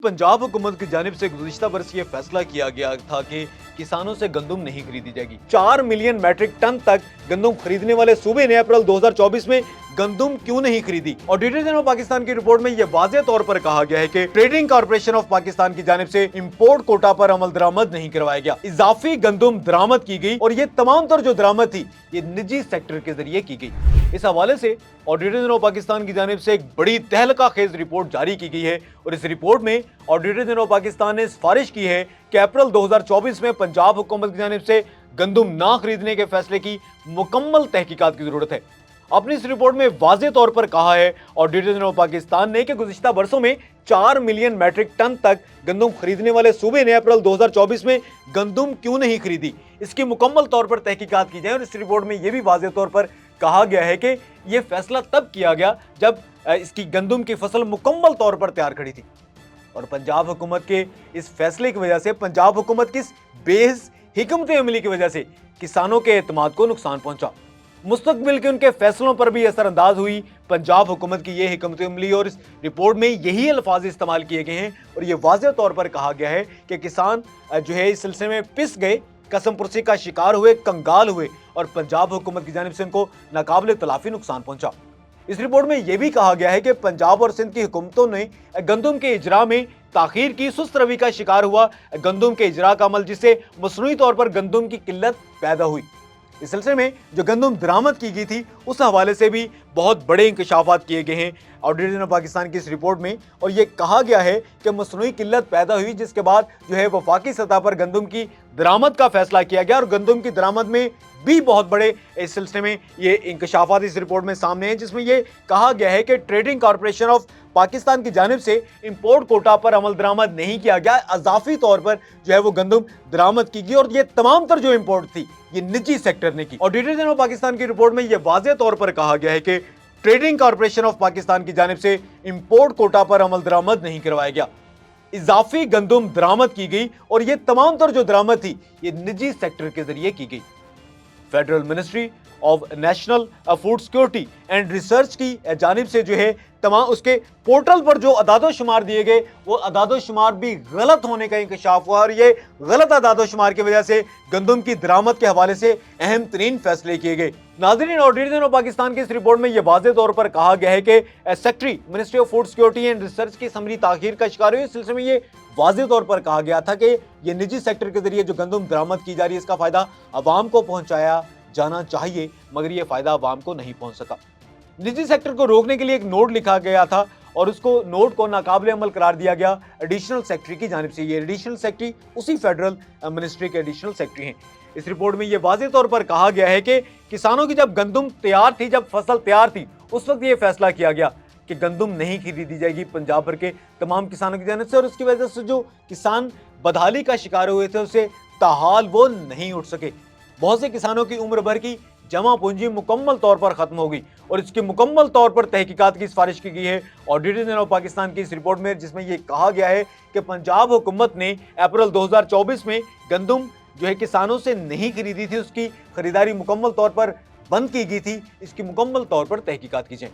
पंजाब हुकूमत की जानिब से गुज़िश्ता बरस ये फैसला किया गया था कि किसानों से गंदम नहीं खरीदी जाएगी। 4 मिलियन मैट्रिक टन तक गंदम खरीदने वाले सूबे ने अप्रैल 2024 में गंदम क्यों नहीं खरीदी। ऑडिटर जनरल पाकिस्तान की रिपोर्ट में यह वाज़ेह तौर पर कहा गया है कि ट्रेडिंग कॉर्पोरेशन ऑफ पाकिस्तान की जानिब से इंपोर्ट कोटा पर अमल दरामद नहीं करवाया गया। इजाफी गंदम दरामद की गई और ये तमाम तर जो दरामद थी ये निजी सेक्टर के जरिए की गई। इस हवाले से ऑडिटर जनरल पाकिस्तान की जानिब से एक बड़ी तहलका खेज रिपोर्ट जारी की गई है और इस रिपोर्ट में ऑडिटर जनरल पाकिस्तान ने सिफारिश की है कि अप्रैल 2024 में पंजाब हुकूमत की जानिब से गंदम ना खरीदने के फैसले की मुकम्मल तहकीकात की जरूरत है। अपनी इस रिपोर्ट में वाज़ेह तौर पर कहा है ऑडिटर जनरल पाकिस्तान ने कि गुज़िश्ता बरसों में 4 मिलियन मैट्रिक टन तक गंदम खरीदने वाले सूबे ने अप्रैल 2024 में गंदम क्यों नहीं खरीदी, इसकी मुकम्मल तौर पर तहकीकात की जाए। और इस रिपोर्ट में यह भी वाज़ेह तौर पर कहा गया है कि यह फैसला तब किया गया जब इसकी गंदम की फसल मुकम्मल तौर पर तैयार खड़ी थी और पंजाब हुकूमत के इस फैसले की वजह से, पंजाब हुकूमत की इस बेहस हिकमत अमली की वजह से किसानों के एतमाद को नुकसान पहुंचा। मुस्तकबिल के उनके फैसलों पर भी असरअंदाज हुई पंजाब हुकूमत की यह हिकमत अमली। और इस रिपोर्ट में यही अल्फाज इस्तेमाल किए गए हैं और यह वाज़ेह तौर पर कहा गया है कि किसान जो है इस सिलसिले में पिस गए, कसम पुरसी का शिकार हुए, कंगाल हुए और पंजाब हुकूमत की जानिब से उनको नाकाबिले तलाफी नुकसान पहुंचा। इस रिपोर्ट में यह भी कहा गया है कि पंजाब और सिंध की हुकूमतों ने गंदम के इजरा में ताखीर की, सुस्त रवि का शिकार हुआ गंदम के इजरा का अमल, जिससे मसनूई तौर पर गंदम की किल्लत पैदा हुई। इस सिलसिले में जो गंदम दरामद की गई थी उस हवाले से भी बहुत बड़े इंकशाफात किए गए हैं ऑडिटर जनरल पाकिस्तान की इस रिपोर्ट में। और ये कहा गया है कि मसनूई किल्लत पैदा हुई जिसके बाद जो है वफाकी सतह पर गंदम की दरामद का फैसला किया गया और गंदम की दरामद में भी बहुत बड़े इस सिलसिले में ये इंकशाफात इस रिपोर्ट में सामने हैं, जिसमें ये कहा गया है कि ट्रेडिंग कॉर्पोरेशन ऑफ पाकिस्तान की जानिब से इंपोर्ट कोटा पर अमल दरामद नहीं किया गया, अजाफी तौर पर जो है वो गंदम दरामद की गई और ये तमाम तर जो इंपोर्ट थी ये निजी सेक्टर ने की। ऑडिटर जनरल पाकिस्तान की रिपोर्ट में यह वाज़ेह तौर पर कहा गया है कि ट्रेडिंग कॉर्पोरेशन ऑफ पाकिस्तान की जानिब से इंपोर्ट कोटा पर अमल दरामद नहीं करवाया गया, इजाफी गंदम दरामद की गई और ये तमाम तर जो दरामद थी ये निजी सेक्टर के जरिए की गई। Federal ministry of national food security and research की जानिब से जो है तमाम उसके पोर्टल पर जो अदादो शुमार दिए गए वो अदादो शुमार भी गलत होने का इंकशाफ हुआ और ये गलत अदादो शुमार की वजह से गंदम की दरामद के हवाले से अहम तरीन फैसले किए गए। नाज़रीन, ऑडिटर जनरल पाकिस्तान की इस रिपोर्ट में यह वाज़ेह तौर पर कहा गया है कि secretary ministry of food security and research की समरी ताखीर का शिकार हुई। इस सिलसिले में ये वाज़ेह तौर पर कहा गया था कि ये निजी सेक्टर के जरिए जो गंदम दरामद की जा रही है इसका फायदा अवाम को पहुंचाया जाना चाहिए, मगर ये फायदा अवाम को नहीं पहुंच सका। निजी सेक्टर को रोकने के लिए एक नोट लिखा गया था और उसको नोट को नाकाबिले अमल करार दिया गया एडिशनल सेक्रेटरी की जानिब से। ये एडिशनल सेक्रेटरी उसी फेडरल मिनिस्ट्री के एडिशनल सेक्रेटरी हैं। इस रिपोर्ट में ये वाज़ेह तौर पर कहा गया है कि किसानों की जब गंदम तैयार थी, जब फसल तैयार थी, उस वक्त ये फैसला किया गया कि गंदम नहीं खरीदी जाएगी पंजाब भर के तमाम किसानों की जानिब से और उसकी वजह से जो किसान बदहाली का शिकार हुए थे उससे ताहाल वो नहीं उठ सके। बहुत से किसानों की उम्र भर की जमा पूंजी मुकम्मल तौर पर खत्म हो गई और इसकी मुकम्मल तौर पर तहकीकात की सिफारिश की गई है ऑडिटर जनरल पाकिस्तान की इस रिपोर्ट में, जिसमें यह कहा गया है कि पंजाब हुकूमत ने अप्रैल 2024 में गंदम जो है किसानों से नहीं खरीदी थी, उसकी खरीदारी मुकम्मल तौर पर बंद की गई थी। इसकी मुकम्मल तौर पर तहकीकात की जाए।